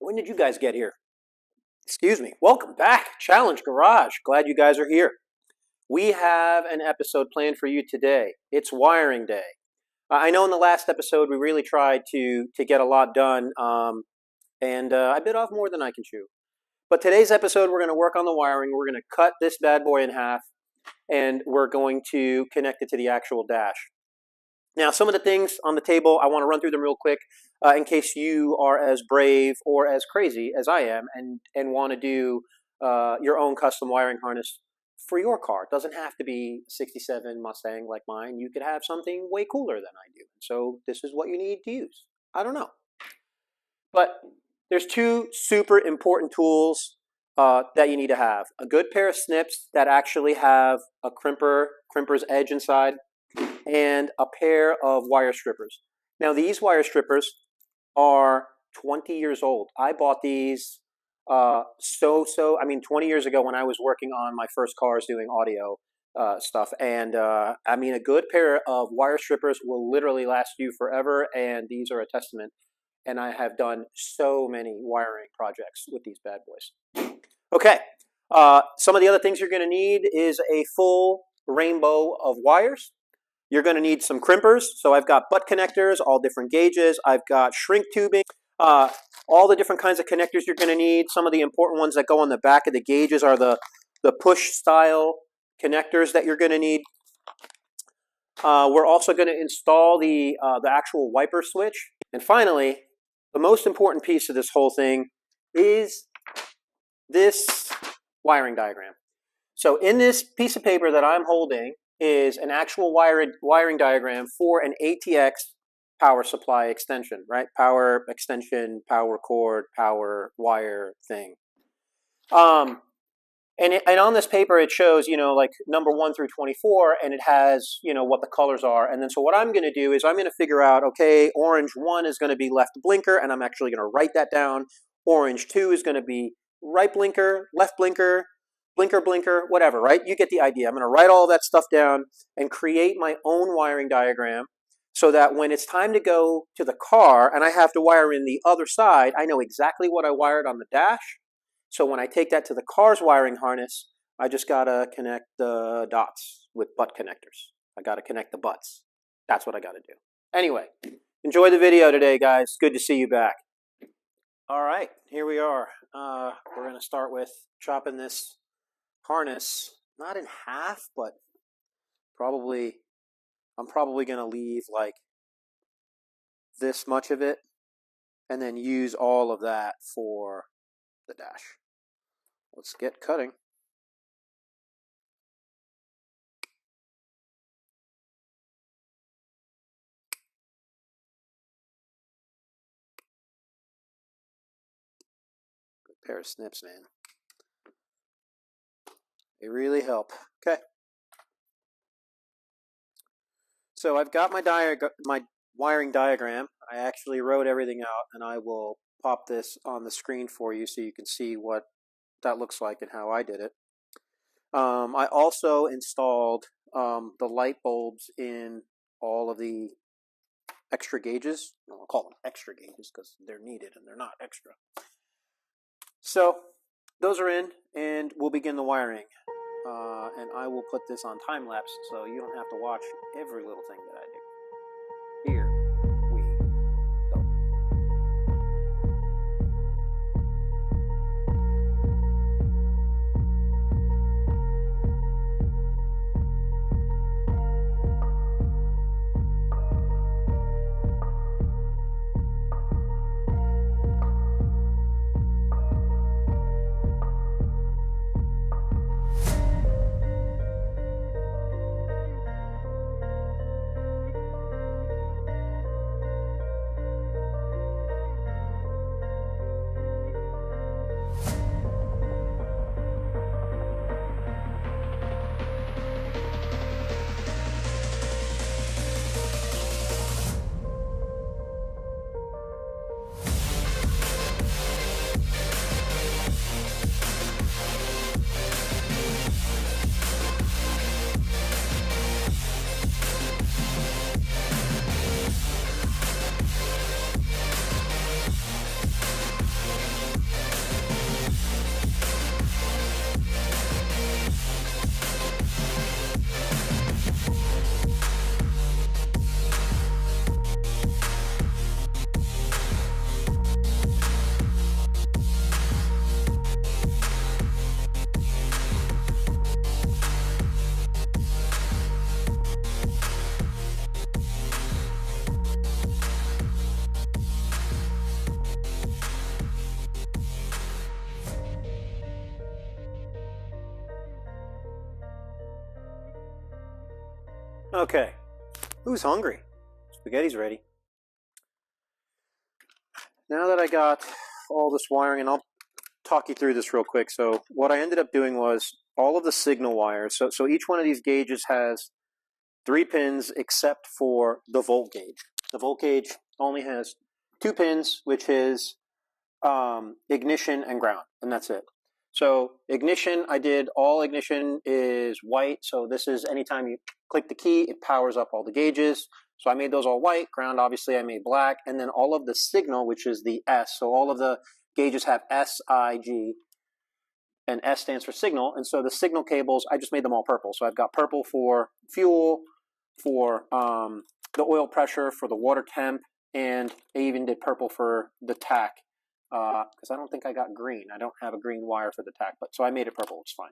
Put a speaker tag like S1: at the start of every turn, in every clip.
S1: When did you guys get here? Excuse me. Welcome back, Challenge Garage. Glad you guys are here. We have an episode planned for you today. It's wiring day. I know in the last episode we really tried to get a lot done, and I bit off more than I can chew. But today's episode, we're going to work on the wiring. We're going to cut this bad boy in half, and we're going to connect it to the actual dash. Now, some of the things on the table, I want to run through them real quick in case you are as brave or as crazy as I am and want to do your own custom wiring harness for your car. It doesn't have to be a 67 Mustang like mine. You could have something way cooler than I do. So this is what you need to use. I don't know. But there's two super important tools that you need to have. A good pair of snips that actually have a crimper's edge inside, and a pair of wire strippers. Now these wire strippers are 20 years old. I bought these 20 years ago when I was working on my first cars doing audio stuff. And I mean, a good pair of wire strippers will literally last you forever, and these are a testament. And I have done so many wiring projects with these bad boys. Okay, some of the other things you're going to need is a full rainbow of wires. You're going to need some crimpers. So I've got butt connectors, all different gauges. I've got shrink tubing, all the different kinds of connectors you're going to need. Some of the important ones that go on the back of the gauges are the push style connectors that you're going to need. We're also going to install the actual wiper switch. And finally, the most important piece of this whole thing is this wiring diagram. So in this piece of paper that I'm holding is an actual wiring diagram for an ATX power supply extension, right? Power extension, power cord, power wire thing. And on this paper, it shows, like number 1 through 24, and it has, what the colors are. And then so what I'm going to do is I'm going to figure out, okay, orange 1 is going to be left blinker, and I'm actually going to write that down. Orange 2 is going to be right blinker, left blinker, blinker, whatever, right? You get the idea. I'm going to write all that stuff down and create my own wiring diagram so that when it's time to go to the car and I have to wire in the other side, I know exactly what I wired on the dash. So when I take that to the car's wiring harness, I just got to connect the dots with butt connectors. I got to connect the butts. That's what I got to do. Anyway, enjoy the video today, guys. Good to see you back. All right, here we are. We're going to start with chopping this harness, not in half, but I'm probably going to leave like this much of it and then use all of that for the dash. Let's get cutting. Good pair of snips, man. They really help. Okay. So I've got my wiring diagram. I actually wrote everything out, and I will pop this on the screen for you so you can see what that looks like and how I did it. I also installed the light bulbs in all of the extra gauges. I'll call them extra gauges because they're needed and they're not extra. So those are in, and we'll begin the wiring. And I will put this on time lapse so you don't have to watch every little thing that I do. Here we go. Okay, who's hungry? Spaghetti's ready. Now that I got all this wiring, and I'll talk you through this real quick. So what I ended up doing was all of the signal wires. So each one of these gauges has 3 pins except for the volt gauge. The volt gauge only has 2 pins, which is ignition and ground, and that's it. So ignition, I did all ignition is white. So this is anytime you click the key, it powers up all the gauges. So I made those all white. Ground, obviously, I made black. And then all of the signal, which is the S. So all of the gauges have S, I, G, and S stands for signal. And so the signal cables, I just made them all purple. So I've got purple for fuel, for the oil pressure, for the water temp, and I even did purple for the tack. Because I don't think I got green. I don't have a green wire for the tack, but so I made it purple. It's fine.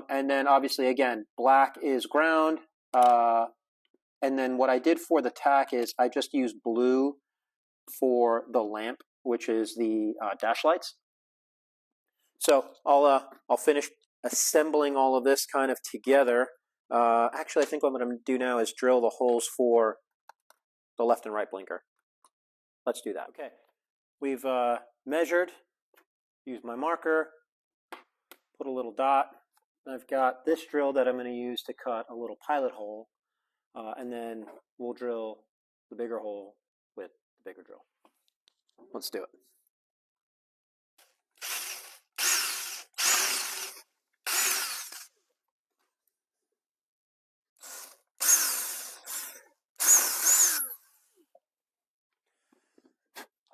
S1: And then obviously, again, black is ground. And then what I did for the tack is I just used blue for the lamp, which is the dash lights. So I'll finish assembling all of this kind of together. Actually, I think what I'm going to do now is drill the holes for the left and right blinker. Let's do that. Okay. We've measured, used my marker, put a little dot. I've got this drill that I'm going to use to cut a little pilot hole, and then we'll drill the bigger hole with the bigger drill. Let's do it.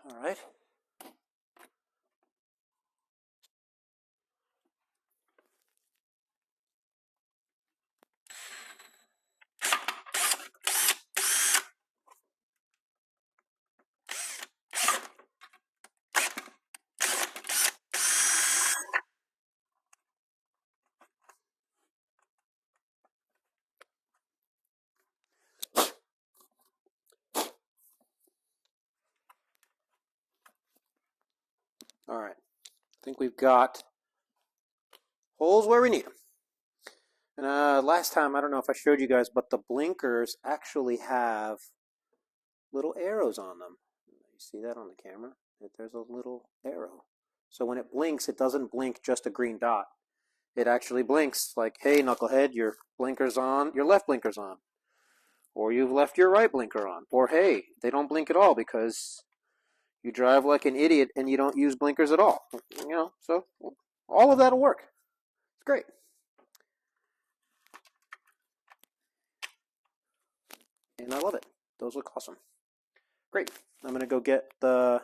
S1: All right. All right. I think we've got holes where we need them. And last time, I don't know if I showed you guys, but the blinkers actually have little arrows on them. You see that on the camera? There's a little arrow. So when it blinks, it doesn't blink just a green dot. It actually blinks like, hey, knucklehead, your blinker's on, your left blinker's on. Or you've left your right blinker on. Or, hey, they don't blink at all because you drive like an idiot and you don't use blinkers at all. You know, so all of that will work. It's great. And I love it. Those look awesome. Great. I'm going to go get the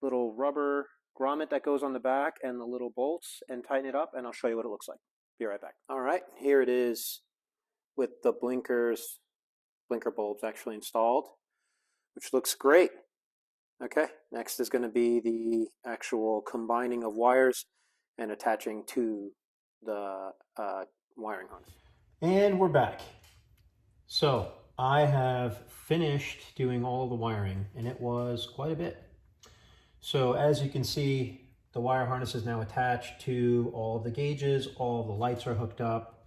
S1: little rubber grommet that goes on the back and the little bolts and tighten it up, and I'll show you what it looks like. Be right back. All right, here it is with the blinker bulbs actually installed, which looks great. Okay, next is going to be the actual combining of wires and attaching to the wiring harness. And we're back. So I have finished doing all the wiring, and it was quite a bit. So as you can see, the wire harness is now attached to all of the gauges, all of the lights are hooked up.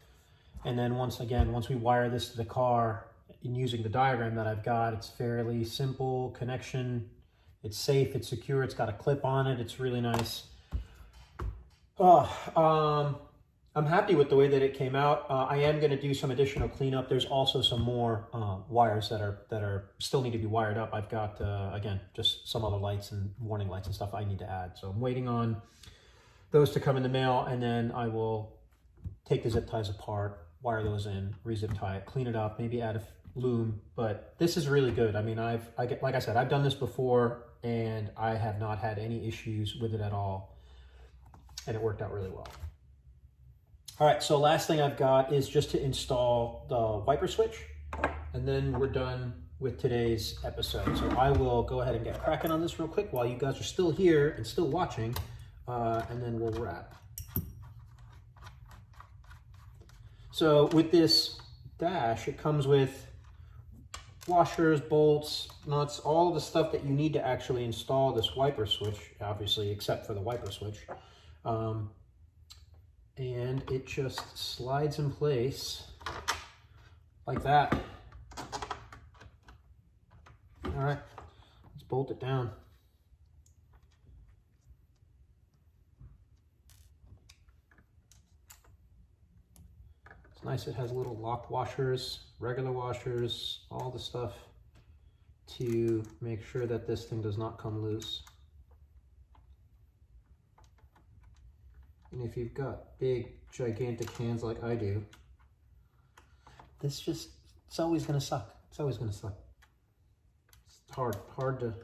S1: And then once we wire this to the car, in using the diagram that I've got, it's fairly simple connection. It's safe, it's secure, it's got a clip on it, it's really nice. I'm happy with the way that it came out. I am going to do some additional cleanup. There's also some more wires that are still need to be wired up. I've got again just some other lights and warning lights and stuff I need to add. So I'm waiting on those to come in the mail, and then I will take the zip ties apart, wire those in, re-zip tie it, clean it up, maybe add a loom. But this is really good. I mean, like I said, I've done this before, and I have not had any issues with it at all, and it worked out really well. All right, so last thing I've got is just to install the wiper switch, and then we're done with today's episode. So I will go ahead and get cracking on this real quick while you guys are still here and still watching, and then we'll wrap. So with this dash, it comes with washers, bolts, nuts, all of the stuff that you need to actually install this wiper switch, obviously, except for the wiper switch. And it just slides in place like that. All right, let's bolt it down. It's nice, it has little lock washers, regular washers, all the stuff to make sure that this thing does not come loose. And if you've got big, gigantic hands like I do, it's always gonna suck. It's always gonna suck. It's hard to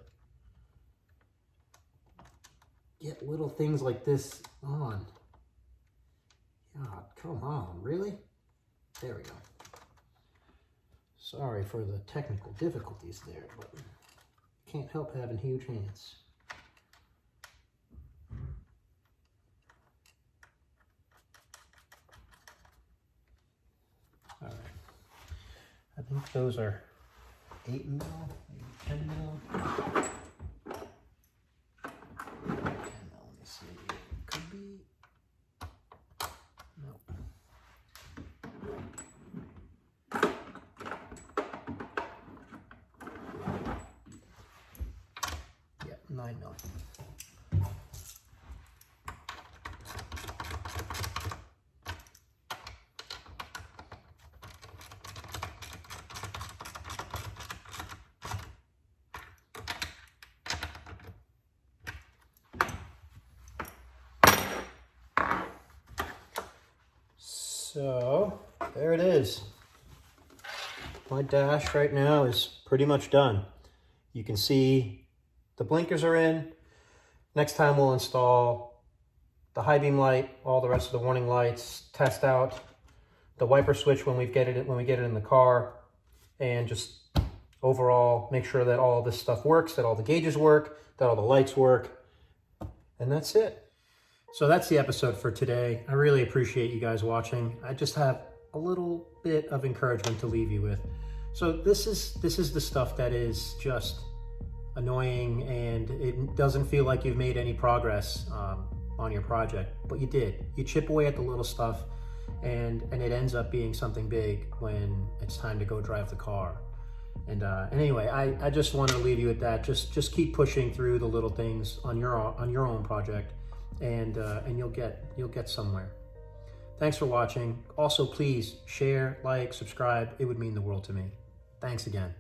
S1: get little things like this on. God, come on, really? There we go. Sorry for the technical difficulties there, but can't help having huge hands. All right. I think those are 8 mil, maybe 10 mil. 10 mil, let me see. Could be. No. Yeah, 9 mil. So there it is. My dash right now is pretty much done. You can see the blinkers are in. Next time we'll install the high beam light, all the rest of the warning lights, test out the wiper switch when we get it in the car, and just overall make sure that all this stuff works, that all the gauges work, that all the lights work, and that's it. So that's the episode for today. I really appreciate you guys watching. I just have a little bit of encouragement to leave you with. So this is the stuff that is just annoying, and it doesn't feel like you've made any progress on your project, but you did. You chip away at the little stuff, and it ends up being something big when it's time to go drive the car. And anyway, I just want to leave you with that. Just keep pushing through the little things on your own project. And you'll get somewhere. Thanks for watching. Also, please share, like, subscribe. It would mean the world to me. Thanks again.